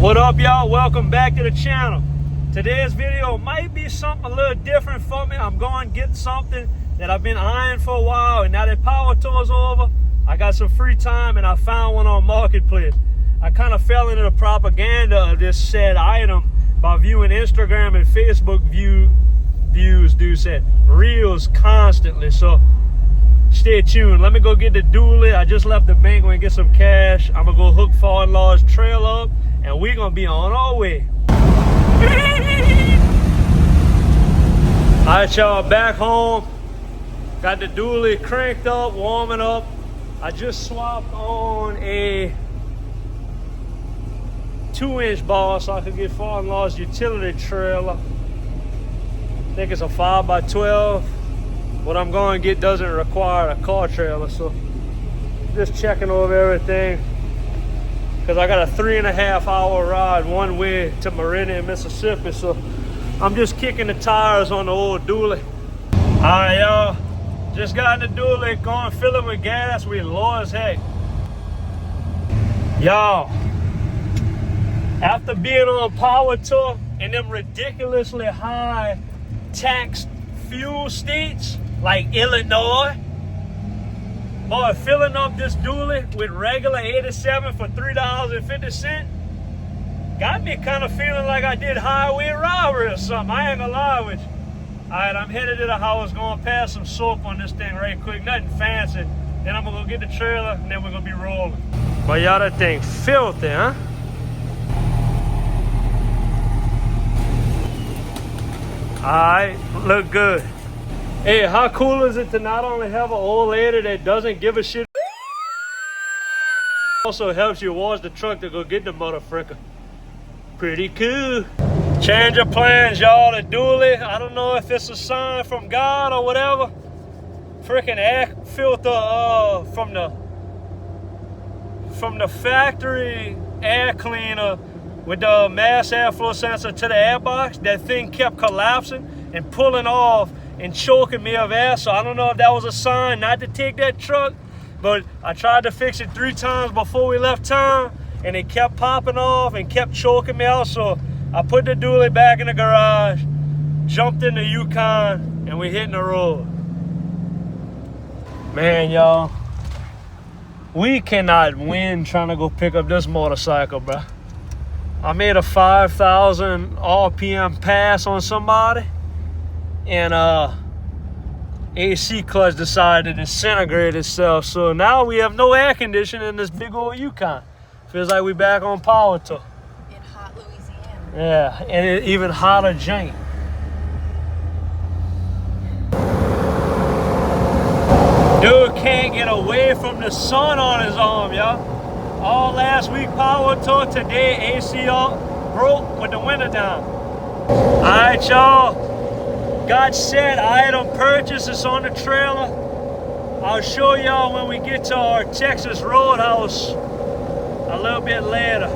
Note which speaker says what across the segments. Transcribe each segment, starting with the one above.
Speaker 1: What up, y'all? Welcome back to the channel. Today's video might be something a little different for me. I'm going to get something that I've been eyeing for a while, and now that power tour's over, I got some free time and I found one on Marketplace. I kind of fell into the propaganda of this said item by viewing Instagram and Facebook views, dude said, reels constantly. So stay tuned. Let me go get the dually. I just left the bank and get some cash. I'm gonna go hook father-in-law's trail up, and we're gonna be on our way. Alright, y'all, back home. Got the dually cranked up, warming up. I just swapped on a 2-inch bar so I could get father-in-law's utility trailer. I think it's a 5x12. What I'm going to get doesn't require a car trailer, so just checking over everything, because I got a 3.5-hour ride one way to Meridian, Mississippi, so I'm just kicking the tires on the old dually. All right, y'all, just got in the dually, going to fill it with gas. We low as heck. Y'all, after being on power tour in them ridiculously high taxed fuel states like Illinois, boy, filling up this dually with regular 87 for $3.50 got me kind of feeling like I did highway robbery or something. I ain't gonna lie with you. All right, I'm headed to the house, going to pass some soap on this thing right quick, nothing fancy. Then I'm gonna go get the trailer, and then we're gonna be rolling. But y'all, that thing filthy, huh? All right, look good. Hey, how cool is it to not only have an old lady that doesn't give a shit, also helps you wash the truck to go get the motherfucker. Pretty cool. Change of plans, y'all. The dually, I don't know if it's a sign from God or whatever. Freaking air filter from the factory air cleaner with the mass airflow sensor to the airbox. That thing kept collapsing and pulling off and choking me of air. So I don't know if that was a sign not to take that truck, but I tried to fix it 3 times before we left town, and it kept popping off and kept choking me out. So I put the dually back in the garage, jumped in the Yukon, and we hitting the road. Man, y'all, we cannot win trying to go pick up this motorcycle, bro. I made a 5,000 RPM pass on somebody, and AC clutch decided to disintegrate itself. So now we have no air conditioning in this big old Yukon. Feels like we back on power tour.
Speaker 2: In hot Louisiana.
Speaker 1: Yeah, and it even hotter jank. Dude can't get away from the sun on his arm, y'all. All last week power tour, today AC broke with the window down. All right, y'all. Got set item purchase is on the trailer. I'll show y'all when we get to our Texas Roadhouse a little bit later.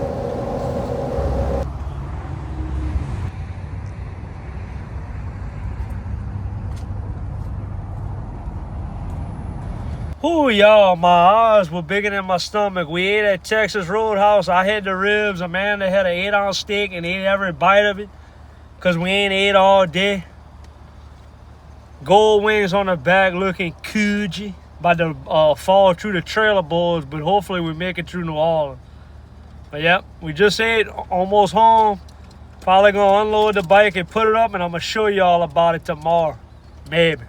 Speaker 1: Ooh, y'all, my eyes were bigger than my stomach. We ate at Texas Roadhouse. I had the ribs. Amanda had an 8-ounce steak and ate every bite of it because we ain't ate all day. Goldwings on the back looking coogee. About to fall through the trailer boards, but hopefully we make it through New Orleans. But yep, we just ate, almost home. Probably gonna unload the bike and put it up, and I'm gonna show y'all about it tomorrow. Maybe.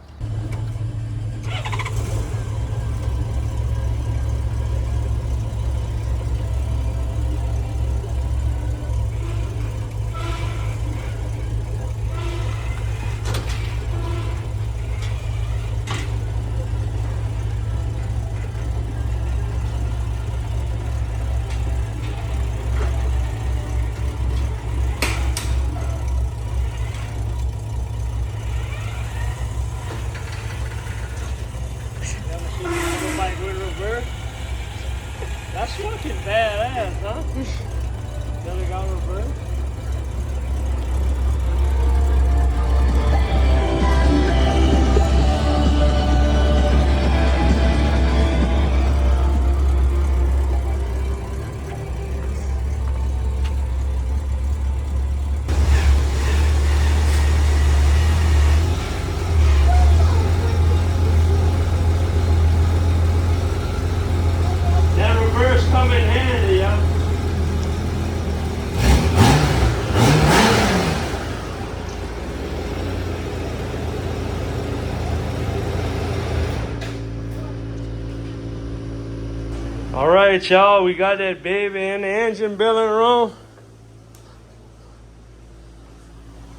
Speaker 1: Alright, y'all, we got that baby in the engine billing room.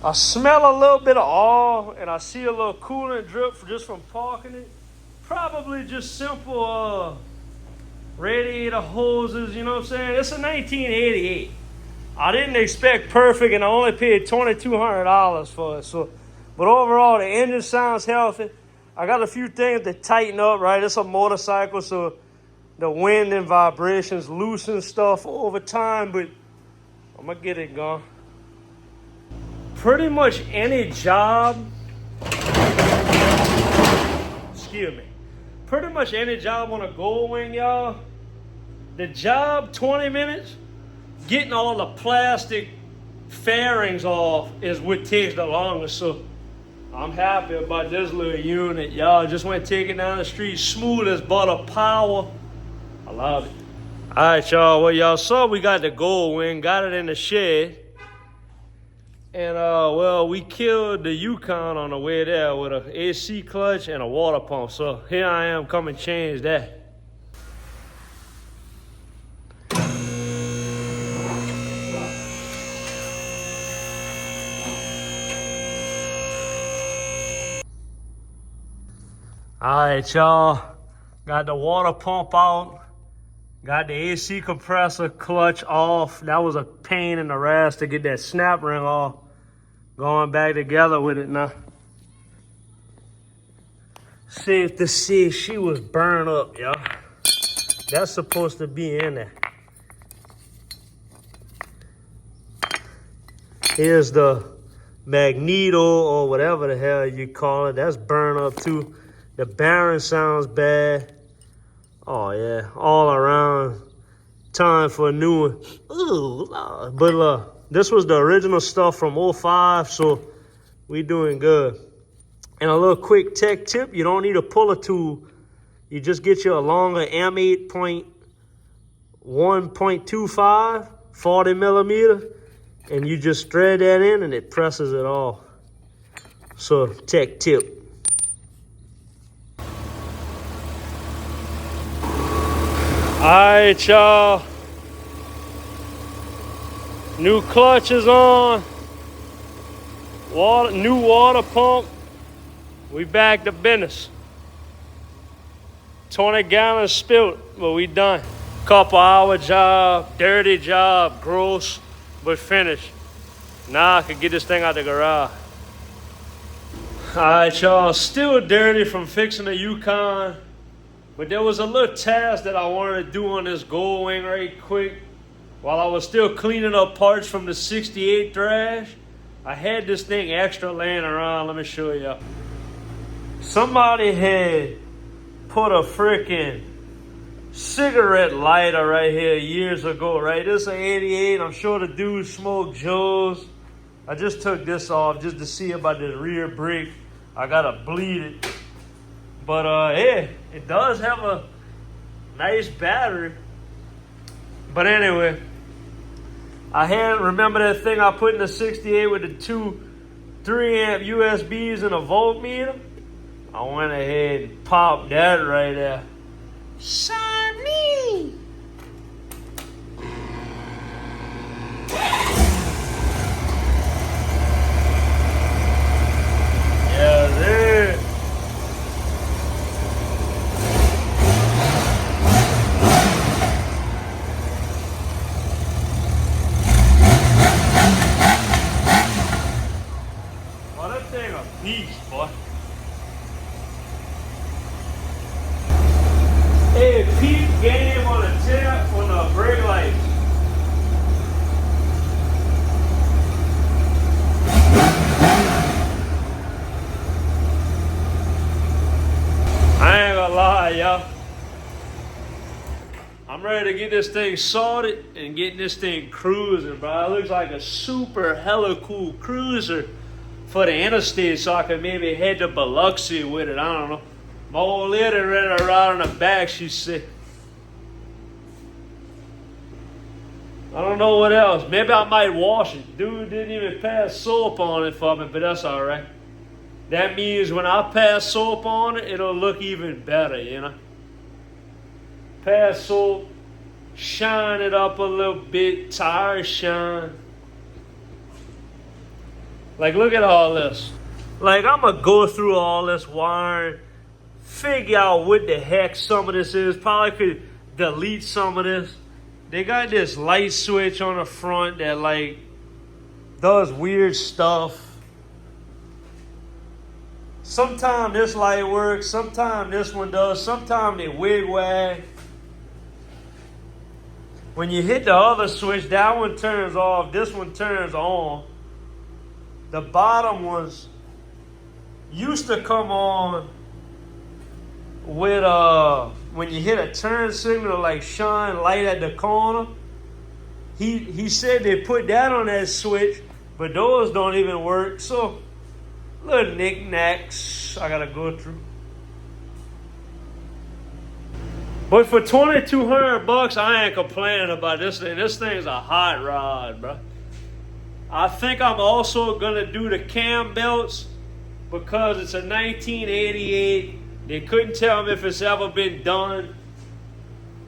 Speaker 1: I smell a little bit of oil and I see a little coolant drip just from parking it. Probably just simple radiator hoses, you know what I'm saying? It's a 1988. I didn't expect perfect and I only paid $2,200 for it. So, but overall the engine sounds healthy. I got a few things to tighten up, right? It's a motorcycle, so the wind and vibrations loosen stuff over time, but I'm gonna get it going. Pretty much any job, excuse me, pretty much any job on a Goldwing, y'all, the job 20 minutes, getting all the plastic fairings off is what takes the longest. So I'm happy about this little unit, y'all. Just went taking down the street, smooth as butter, power. I love it. All right, y'all. Well, y'all saw we got the Goldwing, got it in the shed. And, well, we killed the Yukon on the way there with an AC clutch and a water pump. So here I am, come and change that. All right, y'all. Got the water pump out. Got the AC compressor clutch off. That was a pain in the ass to get that snap ring off. Going back together with it now. Safe to see she was burned up, y'all. That's supposed to be in there. Here's the magneto or whatever the hell you call it. That's burned up too. The bearing sounds bad. Oh yeah, all around. Time for a new one. Ooh, Lord. But this was the original stuff from '05, so we doing good. And a little quick tech tip, you don't need a puller tool. You just get you a longer M8.1.25, 40 millimeter, and you just thread that in and it presses it off. So tech tip. Alright, y'all. New clutch is on. New water pump. We back to business. 20 gallons spilled, but we done. Couple hour job, dirty job, gross, but finished. Now I can get this thing out the garage. Alright, y'all. Still dirty from fixing the Yukon. But there was a little task that I wanted to do on this Goldwing right quick. While I was still cleaning up parts from the 68 thrash, I had this thing extra laying around. Let me show you. Somebody had put a freaking cigarette lighter right here years ago, right? This is an 88. I'm sure the dude smoked Joe's. I just took this off just to see about this rear brake. I gotta bleed it. But yeah, it does have a nice battery. But anyway, remember that thing I put in the 68 with the two 3-amp USBs and a voltmeter? I went ahead and popped that right there. Shiny! Yeah, there. Beast, boy. Hey, peep game on the tip on the brake lights. I ain't gonna lie, y'all. I'm ready to get this thing sorted and get this thing cruising, bro. It looks like a super hella cool cruiser for the interstate, so I could maybe head to Biloxi with it. I don't know. My old lady ready to ride on the back, she said. I don't know what else. Maybe I might wash it. Dude didn't even pass soap on it for me, but that's all right. That means when I pass soap on it, it'll look even better, you know. Pass soap, shine it up a little bit, tire shine. Like, look at all this. Like, I'm gonna go through all this wiring, figure out what the heck some of this is. Probably could delete some of this. They got this light switch on the front that like does weird stuff. Sometimes this light works, sometimes this one does, sometimes they wig-wag. When you hit the other switch, that one turns off, this one turns on. The bottom ones used to come on with when you hit a turn signal, like shine light at the corner. He said they put that on that switch, but those don't even work. So little knickknacks I gotta go through. But for $2,200, I ain't complaining about this thing. This thing's a hot rod, bro. I think I'm also gonna do the cam belts because it's a 1988. They couldn't tell me if it's ever been done.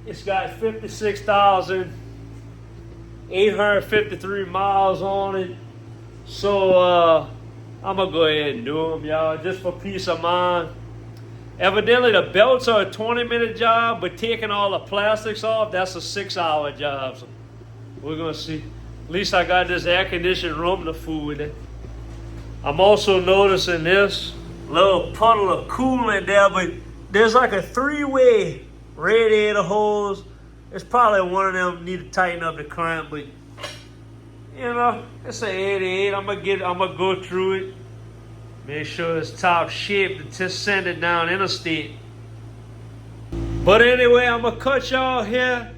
Speaker 1: It's got 56,853 miles on it. So I'm gonna go ahead and do them, y'all, just for peace of mind. Evidently, the belts are a 20-minute job, but taking all the plastics off, that's a 6-hour job. So we're gonna see. At least I got this air-conditioned room to fool with it. I'm also noticing this little puddle of coolant there, but there's like a 3-way radiator hose. It's probably one of them need to tighten up the clamp, but you know, it's an 88. I'm gonna go through it, make sure it's top shape to just send it down interstate. But anyway, I'm gonna cut y'all here.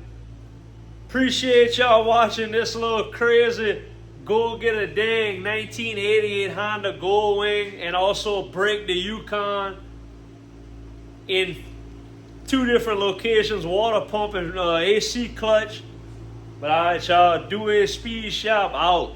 Speaker 1: Appreciate y'all watching this little crazy go get a dang 1988 Honda Goldwing and also break the Yukon in 2 different locations, water pump and AC clutch. But all right, y'all, Duhe Speed Shop out.